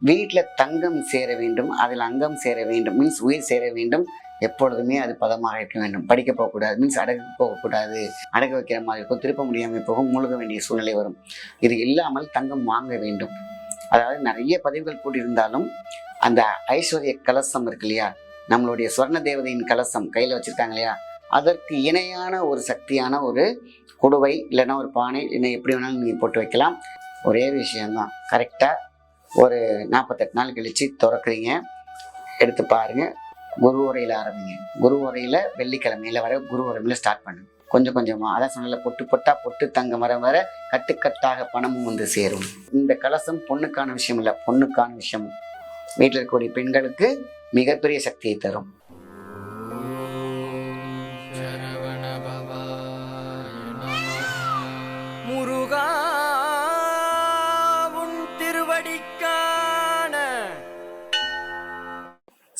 வீட்டில் தங்கம் சேர வேண்டும், அதில் அங்கம் சேர வேண்டும், மீன்ஸ் உயிர் சேர வேண்டும். எப்பொழுதுமே அது பதமாக இருக்க வேண்டும். படிக்க போகக்கூடாது, மீன்ஸ் அடகு போகக்கூடாது. அடகு வைக்கிற மாதிரி இருக்கும், திருப்ப முடியாமல் போகும், மூழ்க வேண்டிய சூழ்நிலை வரும். இது இல்லாமல் தங்கம் வாங்க வேண்டும். அதாவது நிறைய பதிவுகள் கூட்டியிருந்தாலும் அந்த ஐஸ்வர்ய கலசம் இருக்கு இல்லையா, நம்மளுடைய சொர்ண தேவதையின் கலசம் கையில் வச்சுருக்காங்க இல்லையா, அதற்கு இணையான ஒரு சக்தியான ஒரு குடுவை இல்லைன்னா ஒரு பானை இல்லை எப்படி வேணாலும் நீங்கள் போட்டு வைக்கலாம். ஒரே விஷயம்தான், கரெக்டாக ஒரு 48 நாள் கழித்து திறக்கிறீங்க, எடுத்து பாருங்கள். குரு உரையில் ஆரம்பிங்க. குரு உரையில் வெள்ளிக்கிழமையில் வர குரு உரையில் ஸ்டார்ட் பண்ணுங்க. கொஞ்சம் கொஞ்சமாக, அதான் சொன்னல, பொட்டு பொட்டா பொட்டு தங்க மரம் வர கட்டுக்கட்டாக பணமும் வந்து சேரும். இந்த கலசம் பொண்ணுக்கான விஷயம் இல்லை, பொண்ணுக்கான விஷயம். வீட்டில் இருக்கக்கூடிய பெண்களுக்கு மிகப்பெரிய சக்தியை தரும்.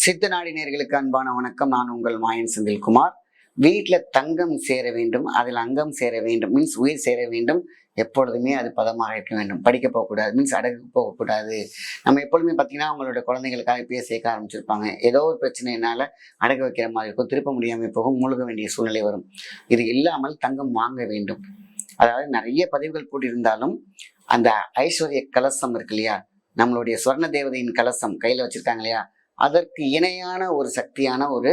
சித்த நாடி நேயர்களுக்கு அன்பான வணக்கம். நான் உங்கள் மாயன் செந்தில்குமார். வீட்டில் தங்கம் சேர வேண்டும், அதில் அங்கம் சேர வேண்டும், மீன்ஸ் உயிர் சேர வேண்டும். எப்பொழுதுமே அது பதமாக இருக்க வேண்டும். படிக்க போகக்கூடாது, மீன்ஸ் அடகு போகக்கூடாது. நம்ம எப்பொழுதுமே பார்த்தீங்கன்னா அவங்களோட குழந்தைங்களுக்காக இப்பயே சேர்க்க ஆரம்பிச்சிருப்பாங்க. ஏதோ ஒரு பிரச்சனையினால அடகு வைக்கிற மாதிரி இருக்கும், திருப்ப முடியாமல் போகும், மூழ்க வேண்டிய சூழ்நிலை வரும். இது இல்லாமல் தங்கம் வாங்க வேண்டும். அதாவது நிறைய பதிவுகள் கூட்டியிருந்தாலும் அந்த ஐஸ்வர்ய கலசம் இருக்கு இல்லையா, நம்மளுடைய சொர்ண தேவதையின் கலசம் கையில் வச்சுருக்காங்க இல்லையா, அதற்கு இணையான ஒரு சக்தியான ஒரு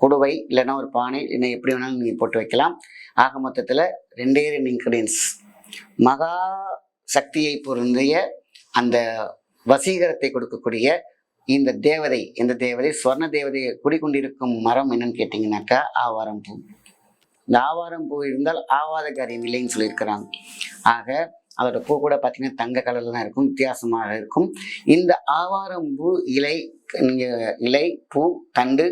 குடுவை இல்லைன்னா ஒரு பானை இல்லை எப்படி வேணாலும் நீங்கள் போட்டு வைக்கலாம். ஆக மொத்தத்தில் 2 இன்க்ரீடியன்ஸ். மகா சக்தியை பொருந்திய அந்த வசீகரத்தை கொடுக்கக்கூடிய இந்த தேவதை, இந்த தேவதை சொர்ண தேவதையை குடிக்கொண்டிருக்கும் மரம் என்னன்னு கேட்டிங்கனாக்கா ஆவாரம் பூ. இந்த ஆவாரம் பூ இருந்தால் ஆவாத காரியம் இல்லைன்னு சொல்லியிருக்கிறாங்க. ஆக அதோட பூ கூட பார்த்தீங்கன்னா தங்க கலரில் தான் இருக்கும், வித்தியாசமாக இருக்கும். இந்த ஆவாரம் பூ இலை, நீங்கள் இலை, பூ, தண்டு,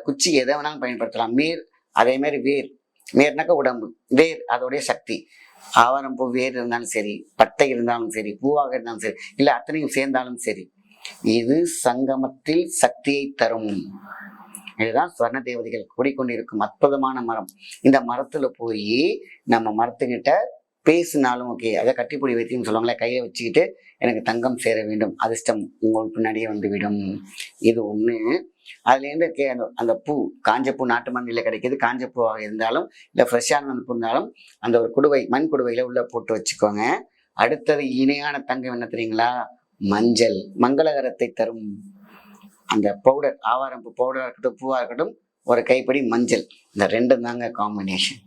குச்சி எதை வேணாலும் பயன்படுத்தலாம். மேர் அதே மாதிரி வேர், மேர்னாக்கா உடம்பு, வேர் அதோடைய சக்தி. ஆவாரம் பூ வேர் இருந்தாலும் சரி, பட்டை இருந்தாலும் சரி, பூவாக இருந்தாலும் சரி, இல்லை அத்தனையும் சேர்ந்தாலும் சரி, இது சங்கமத்தில் சக்தியை தரும். இதுதான் ஸ்வர்ண தேவதைகள் கூடிக்கொண்டிருக்கும் அற்புதமான மரம். இந்த மரத்துல போய் நம்ம மரத்துக்கிட்ட பேசினாலும் ஓகே, அதை கட்டிப்பிடி வைத்தின்னு சொல்லுவாங்களே, கையை வச்சுக்கிட்டு எனக்கு தங்கம் சேர வேண்டும், அதிர்ஷ்டம் உங்களுக்கு பின்னாடியே வந்துவிடும். இது ஒன்று. அதுலேருந்து அந்த பூ, காஞ்ச பூ நாட்டு மண்ணில் கிடைக்கிது, காஞ்ச பூவாக இருந்தாலும் இல்லை ஃப்ரெஷ்ஷான பூ இருந்தாலும் அந்த ஒரு குடுவை, மண் குடுவையில் உள்ளே போட்டு வச்சுக்கோங்க. அடுத்தது இணையான தங்கம் என்ன தெரியுங்களா? மஞ்சள். மங்களகரத்தை தரும் அந்த பவுடர், ஆவாரம் பூ பவுடராக இருக்கட்டும், பூவாக இருக்கட்டும், ஒரு கைப்படி மஞ்சள். இந்த 2 தாங்க காம்பினேஷன்.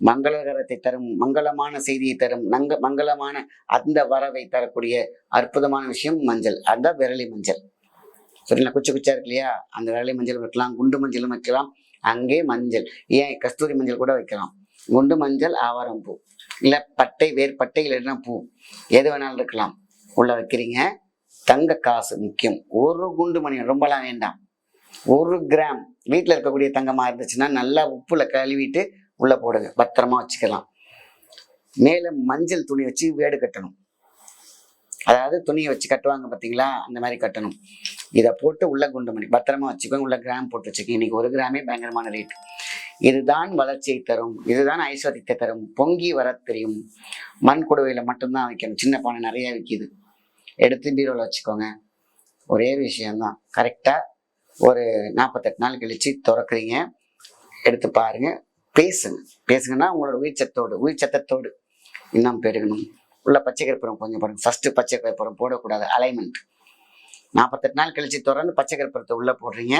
மங்களகரத்தை தரும், மங்களமான செய்தியை தரும், மங்களமான அந்த வரவை தரக்கூடிய அற்புதமான விஷயம் மஞ்சள். அந்த விரலி மஞ்சள் சரிங்களா, குச்சி குச்சா இருக்கு இல்லையா, அந்த விரலி மஞ்சள் வைக்கலாம், குண்டு மஞ்சளும் வைக்கலாம். அங்கே மஞ்சள், ஏன் கஸ்தூரி மஞ்சள் கூட வைக்கலாம். குண்டு மஞ்சள், ஆவாரம் பூ, இல்லை பட்டை, வேர் பட்டை, இல்லைன்னா பூ, எது வேணாலும் இருக்கலாம். உள்ள வைக்கிறீங்க. தங்க காசு முக்கியம். 1 குண்டு மணி, ரொம்பலாம் வேண்டாம், 1 கிராம். வீட்டில் இருக்கக்கூடிய தங்கமாக இருந்துச்சுன்னா நல்லா உப்புல கழுவிட்டு உள்ள போடுங்க, பத்திரமா வச்சுக்கலாம். மேல மஞ்சள் துணி வச்சு வேடு கட்டணும். அதாவது துணியை வச்சு கட்டுவாங்க பார்த்தீங்களா, அந்த மாதிரி கட்டணும். இதை போட்டு உள்ள குண்டு மணி பத்திரமா வச்சுக்கோங்க. உள்ள கிராம் போட்டு வச்சுக்கோங்க. இன்னைக்கு 1 கிராமே பயங்கரமான ரேட். இதுதான் வளர்ச்சியை தரும், இதுதான் ஐஸ்வர்யத்தை தரும். பொங்கி வர தெரியும். மண் குடுவையில மட்டும்தான் வைக்கணும். சின்ன பானை நிறைய விற்கிது, எடுத்து பீரோவில் வச்சுக்கோங்க. ஒரே விஷயம்தான், கரெக்டா ஒரு 48 நாள் கழிச்சு திறக்கிறீங்க, எடுத்து பாருங்க. பேசுங்கன்னா உங்களோட உயிர் சத்தத்தோடு இன்னும் பெருகணும். உள்ள பச்சை கற்பூரம் கொஞ்சம் போடுங்க. ஃபர்ஸ்ட் பச்சை கற்பூரம் போடக்கூடாது, அலைன்மெண்ட். 48 நாள் கழிச்சு தொடர்ந்து பச்சை கற்பூரத்தை உள்ள போடுறீங்க.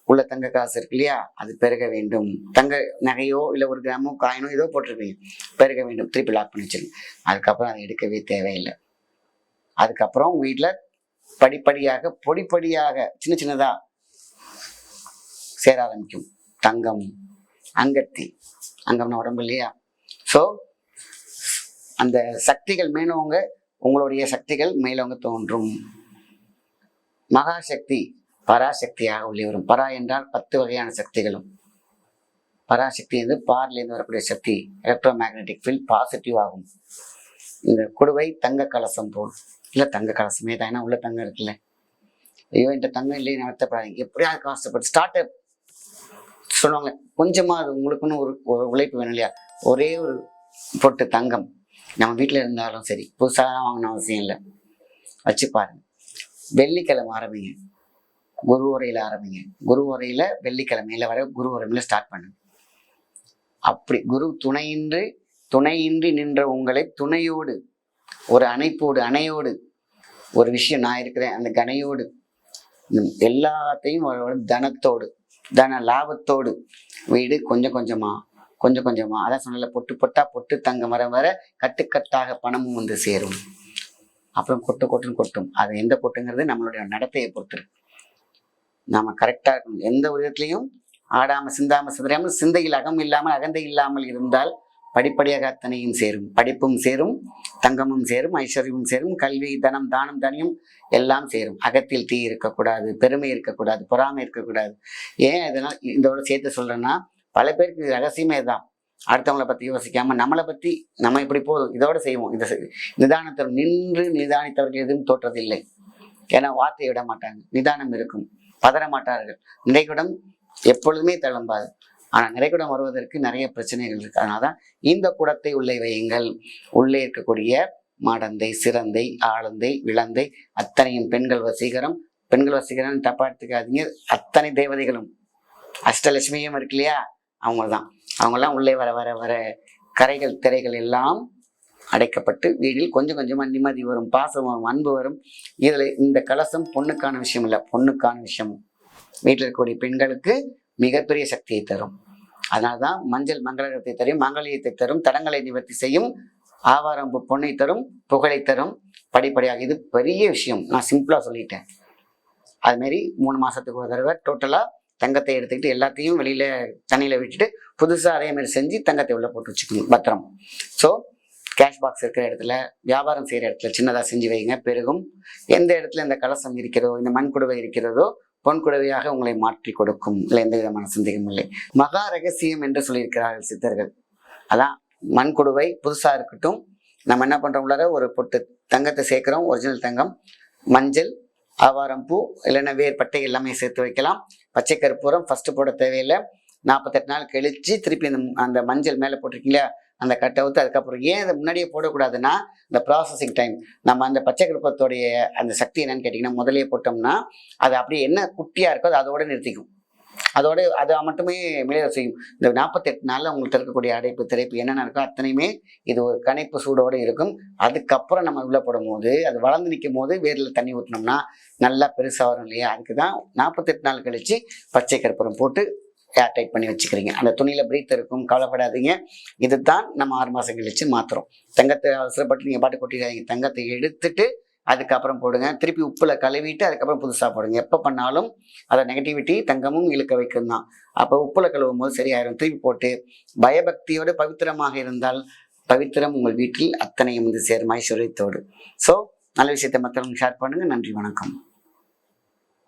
உள்ள தங்க காசு இருக்கு இல்லையா, அது பெருக வேண்டும். தங்க நகையோ இல்லை 1 கிராமோ காயினோ ஏதோ போட்டிருப்பீங்க, பெருக வேண்டும். திருப்பி லாக் பண்ணி வச்சிருங்க. அதுக்கப்புறம் அதை எடுக்கவே தேவையில்லை. அதுக்கப்புறம் வீட்டில் படிப்படியாக பொடிப்படியாக சின்ன சின்னதா சேர ஆரம்பிக்கும் தங்கம். அங்கத்தி, அங்கம்னா உடம்பு இல்லையா. ஸோ அந்த சக்திகள் மேலவங்க, உங்களுடைய சக்திகள் மேலவங்க தோன்றும். மகாசக்தி பராசக்தியாக உள்ளே வரும். பரா என்றால் 10 வகையான சக்திகளும். பராசக்தி வந்து பார்லேருந்து வரக்கூடிய சக்தி, எலக்ட்ரோ மேக்னெட்டிக் ஃபீல்ட் பாசிட்டிவ் ஆகும். இந்த குடுவை தங்க கலசம் போல், இல்லை தங்க கலசமே தான், ஏன்னா உள்ள தங்கம் இருக்குல்ல. ஐயோ என்கிட்ட தங்கம் இல்லையே, நடத்தப்படாதீங்க, எப்படியாவது காசுப்பட்டு ஸ்டார்ட் அப் சொல்லுவாங்க. கொஞ்சமாக அது உங்களுக்குன்னு ஒரு உழைப்பு வேணும் இல்லையா. ஒரே ஒரு பொட்டு தங்கம் நம்ம வீட்டில் இருந்தாலும் சரி, புதுசாக வாங்கணும் அவசியம் இல்லை. வச்சு பாருங்க. வெள்ளிக்கிழமை ஆரம்பிங்க, குரு உரையில ஆரம்பிங்க. குரு உரையில வெள்ளிக்கிழமையில வர குரு உரையில ஸ்டார்ட் பண்ணுங்க. அப்படி குரு துணையின்றி நின்ற உங்களை துணையோடு, ஒரு அணையோடு ஒரு விஷயம் நான் இருக்கிறேன் அந்த கணையோடு எல்லாத்தையும் தனத்தோடு, தன லாபத்தோடு வீடு கொஞ்சம் கொஞ்சமா அதான் சொன்னல, பொட்டு தங்க வர கட்டுக்கட்டாக பணமும் வந்து சேரும். அப்புறம் கொட்டும். அது எந்த கொட்டுங்கிறது நம்மளுடைய நடத்தையை பொறுத்து. நாம கரெக்டா இருக்கணும். எந்த விதத்திலையும் ஆடாம சிந்தாம சிதறாம, சிந்தையில் அகம் இல்லாமல் அகந்தை இல்லாமல் இருந்தால் படிப்படியாக அத்தனையும் சேரும். படிப்பும் சேரும், தங்கமும் சேரும், ஐஸ்வர்யமும் சேரும், கல்வி, தனம், தானம், தனியும் எல்லாம் சேரும். அகத்தில் தீ இருக்கக்கூடாது, பெருமை இருக்கக்கூடாது, பொறாமை இருக்கக்கூடாது. ஏன் இதனால் இதோட சேர்த்து சொல்றேன்னா, பல பேருக்கு ரகசியமே தான். அடுத்தவங்களை பத்தி யோசிக்காம நம்மளை பத்தி நம்ம இப்படி போதும், இதோட செய்வோம். இந்த நிதானத்தை நின்று நிதானித்தவர்கள் எதுவும் தோற்றதில்லை. ஏன்னா வார்த்தையை விட மாட்டாங்க, நிதானம் இருக்கும், பதற மாட்டார்கள். நிறைகுடம் எப்பொழுதுமே தளம்பாது. ஆனா நிறைகுடம் வருவதற்கு நிறைய பிரச்சனைகள் இருக்கு. அதனாலதான் இந்த குடத்தை உள்ளே வையுங்கள். உள்ளே இருக்கக்கூடிய மாடந்தை, சிறந்தை, ஆளந்தை, விளந்தை அத்தனையும் பெண்கள் வசீகரம் தப்பா எடுத்துக்காதீங்க. அத்தனை தேவதைகளும் அஷ்டலட்சுமியும் இருக்கு இல்லையா, அவங்கெல்லாம் உள்ளே வர கரைகள் திரைகள் எல்லாம் அடைக்கப்பட்டு வீட்டில் கொஞ்சம் கொஞ்சமா நிம்மதி வரும், பாசம் வரும், அன்பு வரும். இதுல இந்த கலசம் பொண்ணுக்கான விஷயம் இல்லை, பொண்ணுக்கான விஷயம். வீட்டில் இருக்கக்கூடிய பெண்களுக்கு மிகப்பெரிய சக்தியை தரும். அதனால்தான் மஞ்சள் மங்களகரத்தை தரும், மங்கலியத்தை தரும், தடங்களை நிவர்த்தி செய்யும், ஆவாரம்பு பொண்ணை தரும், புகழை தரும். படிப்படியாக இது பெரிய விஷயம். நான் சிம்பிளா சொல்லிட்டேன். அது மாதிரி 3 மாசத்துக்கு ஒரு தடவை டோட்டலா தங்கத்தை எடுத்துக்கிட்டு எல்லாத்தையும் வெளியில தண்ணியில விட்டுட்டு புதுசா அதே மாதிரி செஞ்சு தங்கத்தை உள்ள போட்டு வச்சுக்கணும் பத்திரம். ஸோ கேஷ் பாக்ஸ் இருக்கிற இடத்துல, வியாபாரம் செய்யற இடத்துல சின்னதா செஞ்சு வைங்க, பெருகும். எந்த இடத்துல இந்த கலசம் இருக்கிறதோ, இந்த மண் குடுவை இருக்கிறதோ, பொன் குடுவையாக உங்களை மாற்றி கொடுக்கும். இல்லை எந்த விதமான சந்தேகம் இல்லை. மகா ரகசியம் என்று சொல்லியிருக்கிறார்கள் சித்தர்கள். அதான் மண் குடுவை புதுசா இருக்கட்டும், நம்ம என்ன பண்றோம், உள்ளார ஒரு பொட்டு தங்கத்தை சேர்க்கிறோம், ஒரிஜினல் தங்கம், மஞ்சள், ஆவாரம் பூ, இல்லைன்னா வேர் பட்டை எல்லாமே சேர்த்து வைக்கலாம். பச்சை கற்பூரம் ஃபர்ஸ்ட் போட தேவையில்லை. 48 நாள் கழிச்சு திருப்பி அந்த மஞ்சள் மேலே போட்டிருக்கீங்களா அந்த கட்டை ஊற்று. அதுக்கப்புறம் ஏன் அதை முன்னாடியே போடக்கூடாதுன்னா, இந்த ப்ராசஸிங் டைம். நம்ம அந்த பச்சை கற்பூரத்தோடைய அந்த சக்தி என்னன்னு கேட்டிங்கன்னா, முதலே போட்டோம்னா அது அப்படியே என்ன குட்டியாக இருக்கோ அது அதோட நிறுத்திக்கும். அதை மட்டுமே மிளக செய்யும். இந்த 48 நாளில் உங்களுக்கு இருக்கக்கூடிய அடைப்பு திரைப்பு என்னென்ன இருக்கோ அத்தனையுமே இது ஒரு கணைப்பு சூடோடு இருக்கும். அதுக்கப்புறம் நம்ம உள்ள போடும் போது அது வளர்ந்து நிற்கும் போது வேரில் தண்ணி ஊற்றினோம்னா நல்லா பெருசாக வரும் இல்லையா. அதுக்கு தான் 48 நாள் கழிச்சு பச்சை கற்பூரம் போட்டு ஏர் டைட் பண்ணி வச்சுக்கிறீங்க. அந்த துணியில பிரீத் இருக்கும், கவலைப்படாதீங்க. இதுதான் நம்ம 6 மாசம் கழிச்சு மாத்துறோம். தங்கத்தை அவசரப்பட்டு நீங்க பாட்டு கொட்டிடாதீங்க. தங்கத்தை எடுத்துட்டு அதுக்கப்புறம் போடுங்க. திருப்பி உப்புல கழுவிட்டு அதுக்கப்புறம் புதுசா போடுங்க. எப்ப பண்ணாலும் அதை நெகட்டிவிட்டி தங்கமும் இழுக்க வைக்கும் தான். அப்போ உப்புல கழுவும் போது சரியாயிரும். திருப்பி போட்டு பயபக்தியோடு பவித்திரமாக இருந்தால் பவித்திரம் உங்கள் வீட்டில் அத்தனையும் வந்து சேரும் ஐஸ்வர்யத்தோடு. ஸோ நல்ல விஷயத்தை மற்றவங்க ஷேர் பண்ணுங்க. நன்றி, வணக்கம்.